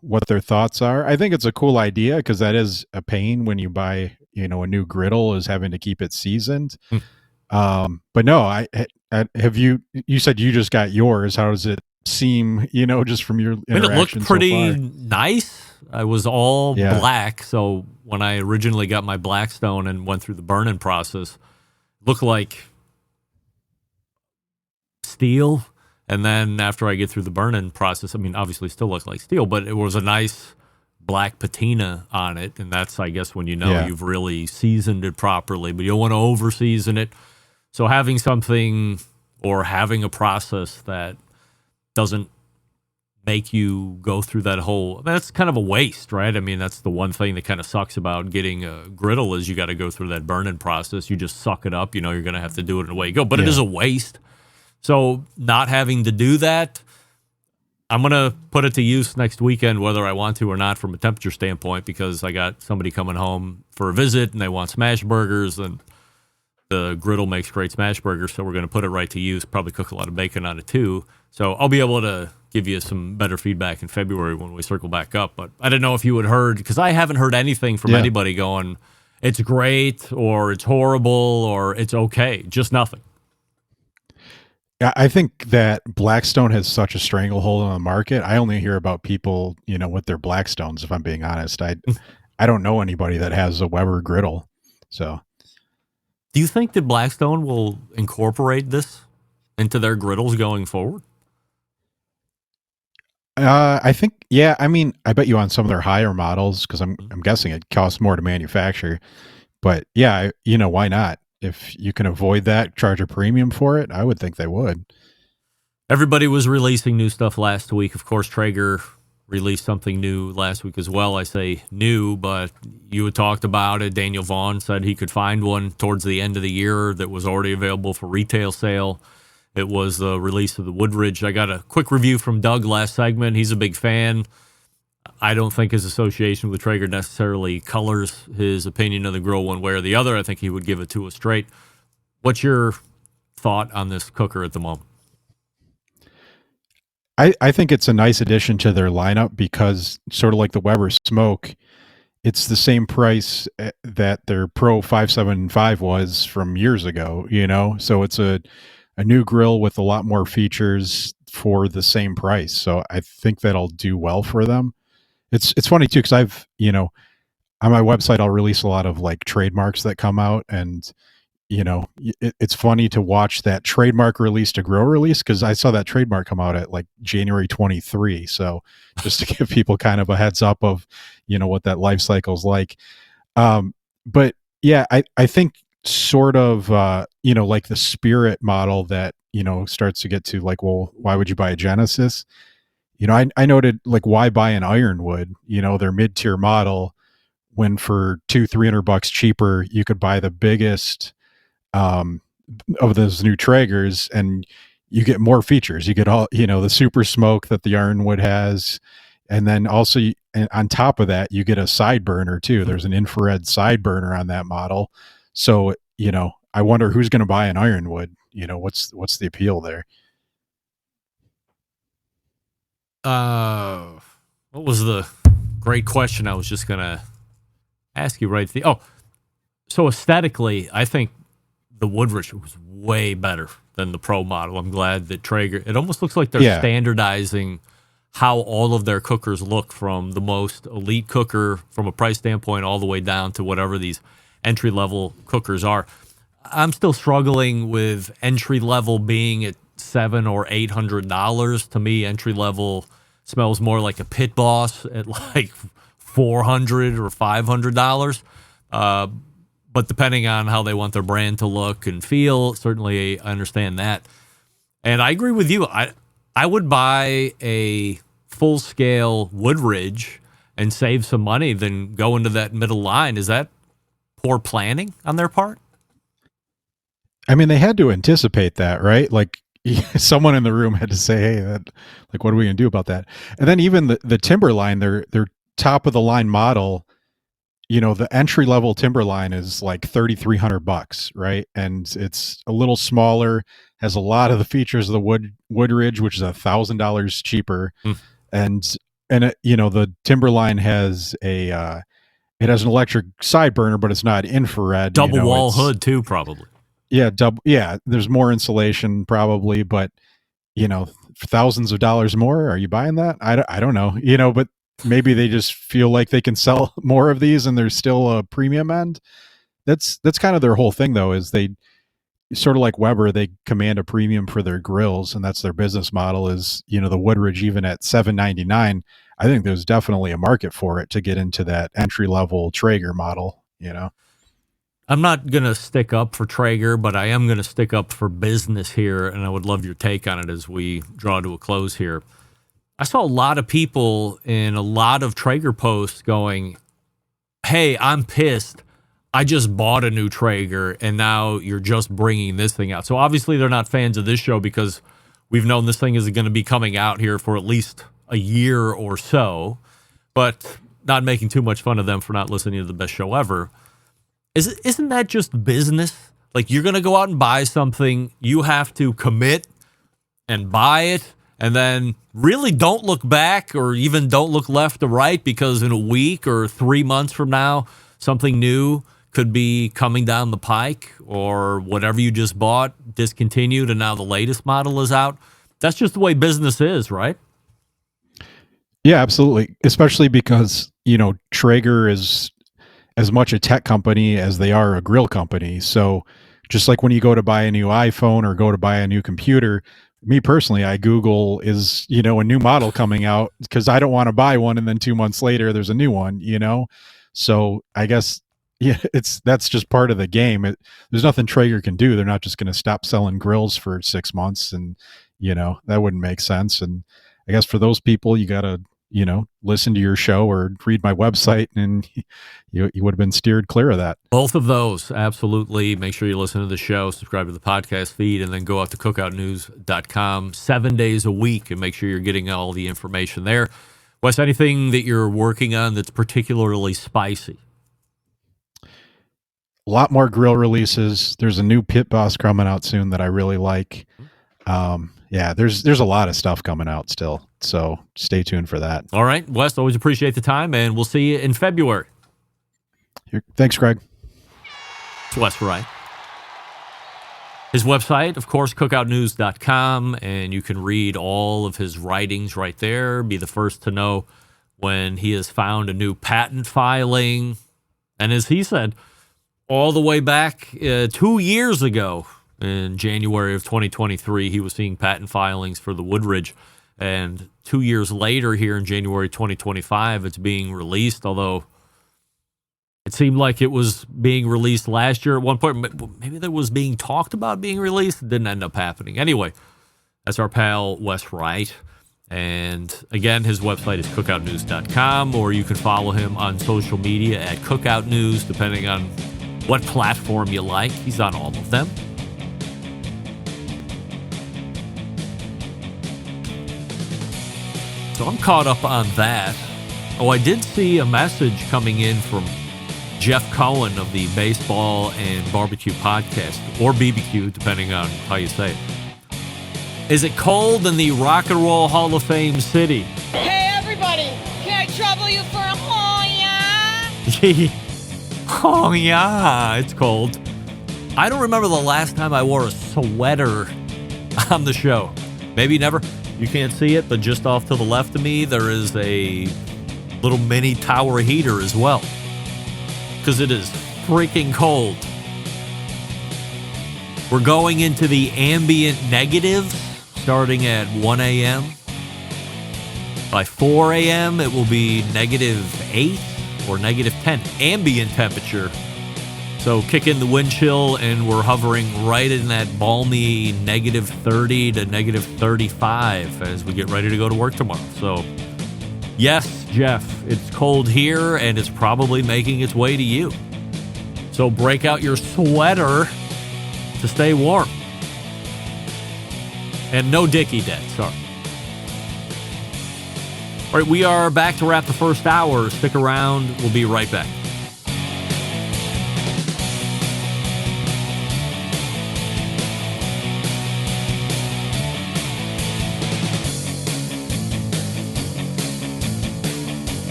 what their thoughts are. I think it's a cool idea because that is a pain when you buy, a new griddle is having to keep it seasoned. But no, I have you said you just got yours. How does it seem, just from your I mean, it looked interaction pretty so far? nice. I was all Yeah. black, so when I originally got my Blackstone and went through the burning process, it looked like steel. And then after I get through the burning process, I mean, obviously still looked like steel, but it was a nice black patina on it. And that's, I guess, when you've really seasoned it properly, but you don't want to over season it. So having something or having a process that doesn't make you go through that whole, that's kind of a waste, right? I mean, that's the one thing that kind of sucks about getting a griddle is you got to go through that burning process. You just suck it up, you're going to have to do it in a way you go, but it is a waste. So not having to do that, I'm going to put it to use next weekend, whether I want to or not, from a temperature standpoint, because I got somebody coming home for a visit and they want smash burgers, and the griddle makes great smash burgers. So we're going to put it right to use, probably cook a lot of bacon on it too. So I'll be able to give you some better feedback in February when we circle back up. But I didn't know if you had heard, because I haven't heard anything from anybody going, it's great or it's horrible or it's okay. Just nothing. Yeah, I think that Blackstone has such a stranglehold on the market. I only hear about people, with their Blackstones, if I'm being honest. I don't know anybody that has a Weber griddle. So do you think that Blackstone will incorporate this into their griddles going forward? I think, yeah, I mean, I bet you on some of their higher models, because I'm guessing it costs more to manufacture. But yeah, why not? If you can avoid that, charge a premium for it, I would think they would. Everybody was releasing new stuff last week. Of course, Traeger released something new last week as well. I say new, but you had talked about it. Daniel Vaughn said he could find one towards the end of the year that was already available for retail sale. It was the release of the Woodridge. I got a quick review from Doug last segment. He's a big fan. I don't think his association with Traeger necessarily colors his opinion of the grill one way or the other. I think he would give it to us straight. What's your thought on this cooker at the moment? I think it's a nice addition to their lineup because, sort of like the Weber Smoke, it's the same price that their Pro 575 was from years ago, So it's a new grill with a lot more features for the same price. So I think that'll do well for them. It's funny too, because I've, on my website, I'll release a lot of like trademarks that come out, and it's funny to watch that trademark release to grill release, because I saw that trademark come out at like January 23. So just to give people kind of a heads up of, what that life cycle is like. But yeah, I think sort of, like the Spirit model that, starts to get to like, well, why would you buy a Genesis? I noted, like, why buy an Ironwood, their mid-tier model, when for $200-300 cheaper, you could buy the biggest of those new Traegers, and you get more features. You get all, the super smoke that the Ironwood has. And then also, and on top of that, you get a side burner too. There's an infrared side burner on that model. So, I wonder who's going to buy an Ironwood. What's the appeal there? What was the great question I was just going to ask you right at the... Oh, so aesthetically, I think the Woodridge was way better than the Pro model. I'm glad that Traeger... It almost looks like they're standardizing how all of their cookers look, from the most elite cooker from a price standpoint all the way down to whatever these entry-level cookers are. I'm still struggling with entry-level being at $700 or $800. To me, entry-level smells more like a Pit Boss at like $400 or $500. But depending on how they want their brand to look and feel, certainly I understand that. And I agree with you. I would buy a full-scale Woodridge and save some money than go into that middle line. Is that poor planning on their part? I mean, they had to anticipate that, right? Like, someone in the room had to say, hey, what are we going to do about that? And then even the Timberline, their top of the line model, the entry level Timberline is like $3,300, right? And it's a little smaller, has a lot of the features of the Woodridge, which is $1,000 cheaper. And the Timberline has it has an electric side burner, but it's not infrared. Double wall hood too, probably. Yeah, there's more insulation probably, but for thousands of dollars more, are you buying that? I don't know, but maybe they just feel like they can sell more of these and there's still a premium end. That's kind of their whole thing, though, is they sort of like Weber, they command a premium for their grills, and that's their business model. Is the Woodridge, even at $799, I think there's definitely a market for it to get into that entry level Traeger model. I'm not going to stick up for Traeger, but I am going to stick up for business here, and I would love your take on it as we draw to a close here. I saw a lot of people in a lot of Traeger posts going, hey, I'm pissed. I just bought a new Traeger, and now you're just bringing this thing out. So obviously they're not fans of this show because we've known this thing is going to be coming out here for at least a year or so, but not making too much fun of them for not listening to the best show ever. Isn't that just business? Like, you're going to go out and buy something, you have to commit and buy it, and then really don't look back or even don't look left or right, because in a week or 3 months from now, something new could be coming down the pike, or whatever you just bought discontinued and now the latest model is out. That's just the way business is, right? Yeah, absolutely. Especially because, Traeger is as much a tech company as they are a grill company. So just like when you go to buy a new iPhone or go to buy a new computer, me personally, I Google, is, a new model coming out, because I don't want to buy one and then 2 months later there's a new one, So I guess, that's just part of the game. There's nothing Traeger can do. They're not just going to stop selling grills for 6 months, and, that wouldn't make sense. And I guess for those people, you got to, listen to your show or read my website, and you would have been steered clear of that. Both of those, absolutely. Make sure you listen to the show, subscribe to the podcast feed, and then go out to cookoutnews.com 7 days a week and make sure you're getting all the information there. Wes, anything that you're working on that's particularly spicy? A lot more grill releases. There's a new Pit Boss coming out soon that I really like. There's a lot of stuff coming out still, so stay tuned for that. All right, Wes, always appreciate the time, and we'll see you in February. Thanks, Greg. It's Wes Wright. His website, of course, cookoutnews.com, and you can read all of his writings right there. Be the first to know when he has found a new patent filing. And as he said, all the way back 2 years ago, in January of 2023, he was seeing patent filings for the Woodridge. And 2 years later, here in January 2025, it's being released, although it seemed like it was being released last year at one point. Maybe that was being talked about being released. It didn't end up happening. Anyway, that's our pal Wes Wright. And again, his website is cookoutnews.com, or you can follow him on social media at Cookout News, depending on what platform you like. He's on all of them. So I'm caught up on that. Oh, I did see a message coming in from Jeff Cohen of the Baseball and Barbecue Podcast, or BBQ, depending on how you say it. Is it cold in the Rock and Roll Hall of Fame city? Hey, everybody! Can I trouble you for a Hoya? Oh, yeah, it's cold. I don't remember the last time I wore a sweater on the show. Maybe never. You can't see it, but just off to the left of me, there is a little mini tower heater as well. Because it is freaking cold. We're going into the ambient negatives starting at 1 a.m. By 4 a.m., it will be -8 or -10 ambient temperature. So kick in the wind chill, and we're hovering right in that balmy -30 to -35 as we get ready to go to work tomorrow. So, yes, Jeff, it's cold here, and it's probably making its way to you. So break out your sweater to stay warm. And no Dickie Dead, sorry. All right, we are back to wrap the first hour. Stick around. We'll be right back.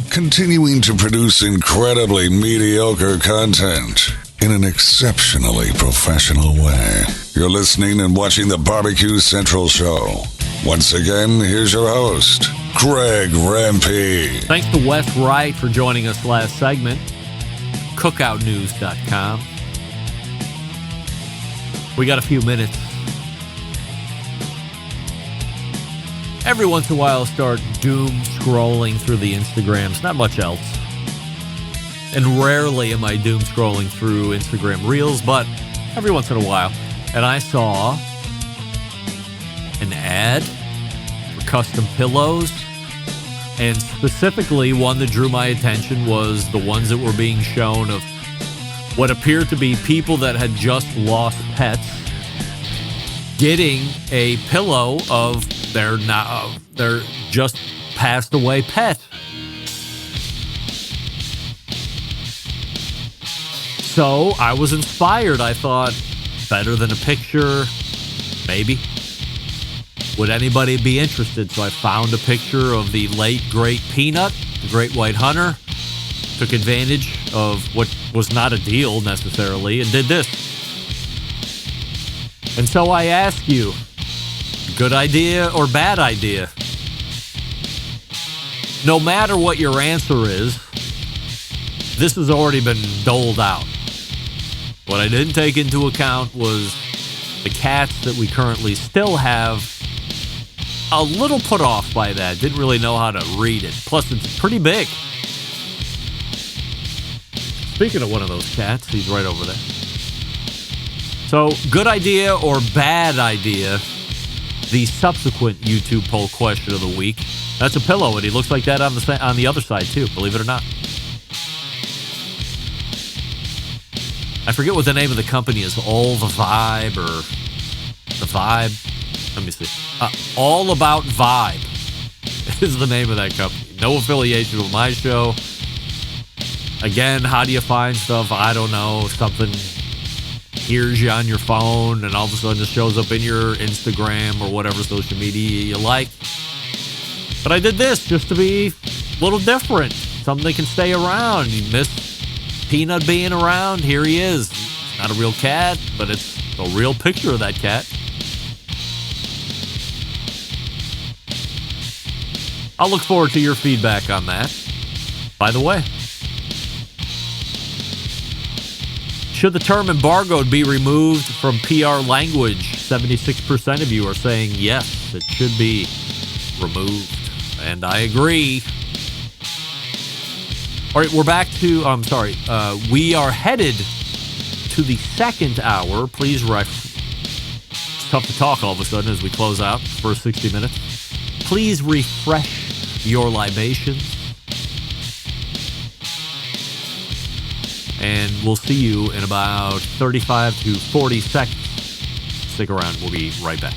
Continuing to produce incredibly mediocre content in an exceptionally professional way. You're listening and watching the Barbecue Central Show. Once again, here's your host, Greg Rempe. Thanks to Wes Wright for joining us last segment. Cookoutnews.com. We got a few minutes. Every once in a while, I'll start doom scrolling through the Instagrams. Not much else. And rarely am I doom scrolling through Instagram Reels, but every once in a while. And I saw an ad for custom pillows. And specifically, one that drew my attention was the ones that were being shown of what appeared to be people that had just lost pets getting a pillow of their just passed away pet. So I was inspired. I thought, better than a picture, maybe. Would anybody be interested? So I found a picture of the late, great Peanut, the great white hunter. Took advantage of what was not a deal necessarily and did this. And so I ask you, good idea or bad idea? No matter what your answer is, this has already been doled out. What I didn't take into account was the cats that we currently still have. A little put off by that. Didn't really know how to read it. Plus, it's pretty big. Speaking of one of those cats, he's right over there. So, good idea or bad idea? The subsequent YouTube poll question of the week. That's a pillow, and he looks like that on the other side too, believe it or not. I forget what the name of the company is. All the Vibe or the Vibe. Let me see. All About Vibe is the name of that company. No affiliation with my show. Again, how do you find stuff? I don't know. Something hears you on your phone and all of a sudden it shows up in your Instagram or whatever social media you like. But I did this just to be a little different. Something that can stay around. You miss Peanut being around. Here he is. It's not a real cat, but it's a real picture of that cat. I'll look forward to your feedback on that. By the way, should the term embargoed be removed from PR language? 76% of you are saying yes, it should be removed. And I agree. All right, we're back to, we are headed to the second hour. Please, it's tough to talk all of a sudden as we close out the first 60 minutes. Please refresh your libations. And we'll see you in about 35 to 40 seconds. Stick around. We'll be right back.